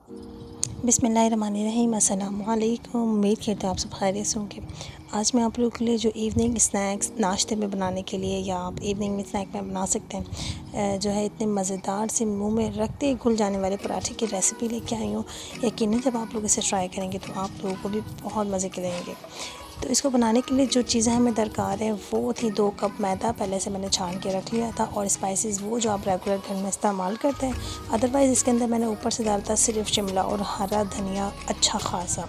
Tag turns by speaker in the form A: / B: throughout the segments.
A: बिस्मिल्लाहिर्रहमानिर्रहीम। अस्सलाम वालेकुम। उम्मीद करते हैं आप सब खैरियत से होंगे। आज मैं आप लोगों के लिए जो इवनिंग स्नैक्स नाश्ते में बनाने के लिए या आप इवनिंग में स्नैक में बना सकते हैं जो है इतने मज़ेदार से मुंह में रखते ही घुल जाने वाले पराठे की रेसिपी लेके आई हूँ। यकीनन जब आप लोग इसे ट्राई करेंगे तो आप लोगों को भी बहुत मज़े के लगेंगे। तो इसको बनाने के लिए जो चीज़ें हमें दरकार है वो थी 2 कप मैदा, पहले से मैंने छान के रख लिया था, और स्पाइसेस वो जो आप रेगुलर घर में इस्तेमाल करते हैं। अदरवाइज़ इसके अंदर मैंने ऊपर से डाला था सिर्फ शिमला और हरा धनिया अच्छा खासा।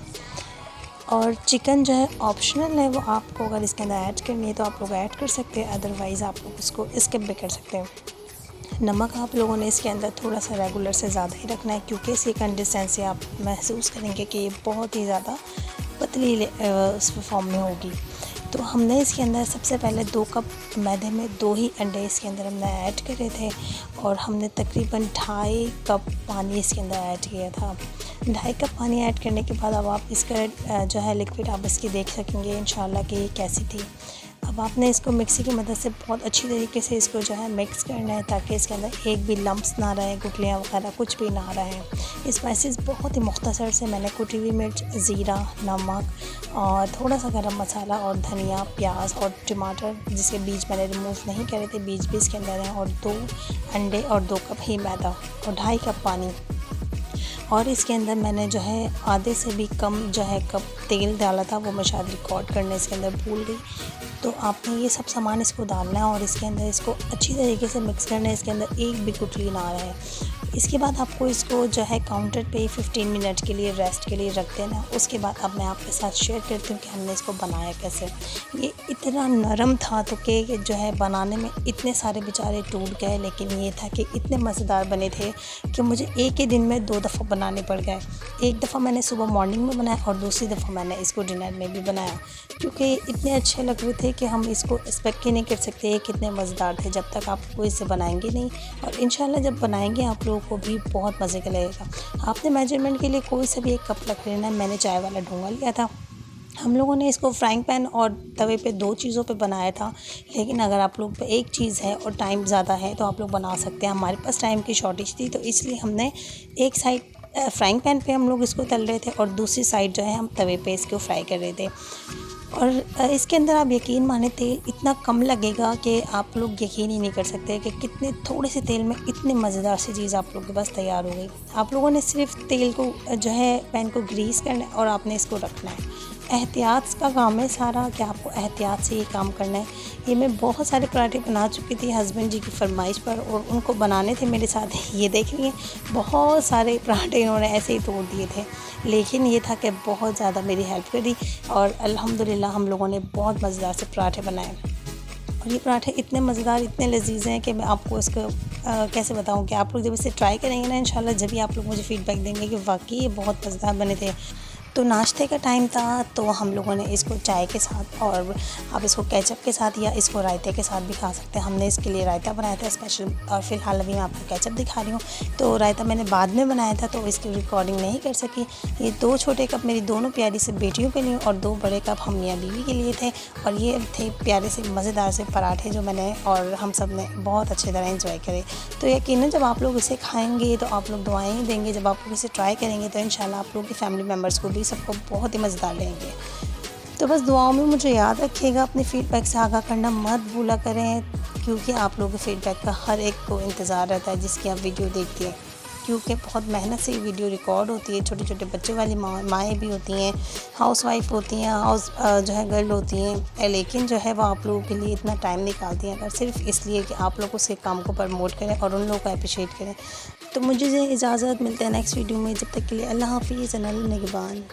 A: और चिकन जो है ऑप्शनल है, वो आपको अगर इसके अंदर ऐड करनी है तो आप लोग ऐड कर सकते हैं, अदरवाइज़ आप लोग उसको स्किप भी कर सकते हैं। नमक आप लोगों ने इसके अंदर थोड़ा सा रेगुलर से ज़्यादा ही रखना है, क्योंकि इसकी कंसिस्टेंसी आप महसूस करेंगे कि ये बहुत ही ज़्यादा पतली उस फॉर्म में होगी। तो हमने इसके अंदर सबसे पहले 2 कप मैदे में 2 ही अंडे इसके अंदर हमने ऐड करे थे, और हमने तकरीबन 2.5 कप पानी इसके अंदर ऐड किया था। 2.5 कप पानी ऐड करने के बाद अब आप इसका जो है लिक्विड आप इसकी देख सकेंगे इंशाल्लाह कि ये कैसी थी। अब आपने इसको मिक्सी की मदद से बहुत अच्छी तरीके से इसको जो है मिक्स करना है, ताकि इसके अंदर एक भी लम्प्स ना रहे, गुठलियाँ वगैरह कुछ भी ना रहें। स्पाइसेस बहुत ही मुख्तसर से मैंने कुटी हुई मिर्च, ज़ीरा, नमक और थोड़ा सा गरम मसाला और धनिया, प्याज और टमाटर जिसके बीज मैंने रिमूव नहीं करे थे, बीज भी इसके अंदर हैं, और 2 अंडे और 2 कप ही मैदा और 2.5 कप पानी। और इसके अंदर मैंने जो है आधे से भी कम जो है कप तेल डाला था, वो मैं शायद रिकॉर्ड करने इसके अंदर भूल गई। तो आपने ये सब सामान इसको डालना है और इसके अंदर इसको अच्छी तरीके से मिक्स करना है, इसके अंदर एक भी गुठली ना रहे। इसके बाद आपको इसको जो है काउंटर पे 15 मिनट के लिए रेस्ट के लिए रख देना। उसके बाद अब मैं आपके साथ शेयर करती हूँ कि हमने इसको बनाया कैसे। ये इतना नरम था तो कि जो है बनाने में इतने सारे बेचारे टूट गए, लेकिन ये था कि इतने मज़ेदार बने थे कि मुझे एक ही दिन में 2 दफ़ा बनाने पड़ गए। एक दफ़ा मैंने सुबह मॉर्निंग में बनाया और दूसरी दफ़ा मैंने इसको डिनर में भी बनाया, क्योंकि इतने अच्छे लग रहे थे कि हम इसको एक्सपेक्ट ही नहीं कर सकते कितने मज़ेदार थे जब तक आप लोग इसे बनाएंगे नहीं। और इंशाल्लाह जब बनाएंगे आप लोगों को भी बहुत मज़े का लगेगा। आपने मेजरमेंट के लिए कोई सा भी 1 कप रख लेना है। मैंने चाय वाला ढोंगा लिया था। हम लोगों ने इसको फ्राइंग पैन और तवे पे 2 चीज़ों पे बनाया था, लेकिन अगर आप लोग पे एक चीज़ है और टाइम ज़्यादा है तो आप लोग बना सकते हैं। हमारे पास टाइम की शॉर्टेज थी, तो इसलिए हमने एक साइड फ्राइंग पैन पे हम लोग इसको तल रहे थे और दूसरी साइड जो है हम तवे पे इसको फ्राई कर रहे थे। और इसके अंदर आप यकीन माने तेल इतना कम लगेगा कि आप लोग यकीन ही नहीं कर सकते कि कितने थोड़े से तेल में इतनी मज़ेदार सी चीज़ आप लोगों के पास तैयार हो गई। आप लोगों ने सिर्फ तेल को जो है पैन को ग्रीस करना है और आपने इसको रखना है। एहतियात का काम है सारा, कि आपको एहतियात से ये काम करना है। ये मैं बहुत सारे पराठे बना चुकी थी हस्बैंड जी की फरमाइश पर, और उनको बनाने थे मेरे साथ। ये देख रही हैं बहुत सारे पराठे इन्होंने ऐसे ही तोड़ दिए थे, लेकिन ये था कि बहुत ज़्यादा मेरी हेल्प करी और अल्हम्दुलिल्लाह हम लोगों ने बहुत मज़ेदार से पराठे बनाए। और ये पराठे इतने मज़ेदार, इतने लजीज़ हैं कि मैं आपको इसको कैसे बताऊं कि आप लोग जब इसे ट्राई करेंगे ना इंशाल्लाह, जब भी आप लोग मुझे फ़ीडबैक देंगे कि वाकई ये बहुत मज़ेदार बने थे। तो नाश्ते का टाइम था, तो हम लोगों ने इसको चाय के साथ, और आप इसको केचप के साथ या इसको रायते के साथ भी खा सकते हैं। हमने इसके लिए रायता बनाया था स्पेशल, और फ़िलहाल अभी मैं आपको केचप दिखा रही हूँ। तो रायता मैंने बाद में बनाया था तो इसकी रिकॉर्डिंग नहीं कर सकी। ये 2 छोटे कप मेरी दोनों प्यारी से बेटियों के लिए और 2 बड़े कप हम मियाँ बीवी के लिए थे, और ये थे प्यारे से मज़ेदार से पराठे जो मैंने और हम सब ने बहुत अच्छी तरह एंजॉय करे। तो यकीनन जब आप लोग इसे खाएँगे तो आप लोग दुआएँ ही देंगे। जब आप लोग इसे ट्राई करेंगे तो इंशाल्लाह आप लोग के फैमिली मेम्बर्स को भी सबको बहुत ही मज़ेदार लगेंगे। तो बस दुआओं में मुझे याद रखिएगा, अपने फ़ीडबैक से आगाह करना मत भूला करें, क्योंकि आप लोगों के फ़ीडबैक का हर एक को इंतज़ार रहता है जिसकी आप वीडियो देखती हैं, क्योंकि बहुत मेहनत से ये वीडियो रिकॉर्ड होती है। छोटे छोटे बच्चे वाली माएँ भी होती हैं, हाउसवाइफ होती हैं, जो है गर्ल होती हैं, लेकिन जो है वो आप लोगों के लिए इतना टाइम निकालती हैं अगर सिर्फ इसलिए कि आप लोग उसके काम को प्रमोट करें और उन लोगों को अप्रिशिएट करें। तो मुझे इजाज़त, मिलते हैं नेक्स्ट वीडियो में। जब तक के लिए अल्लाह हाफ़िज़, अल्लाह निगहबान।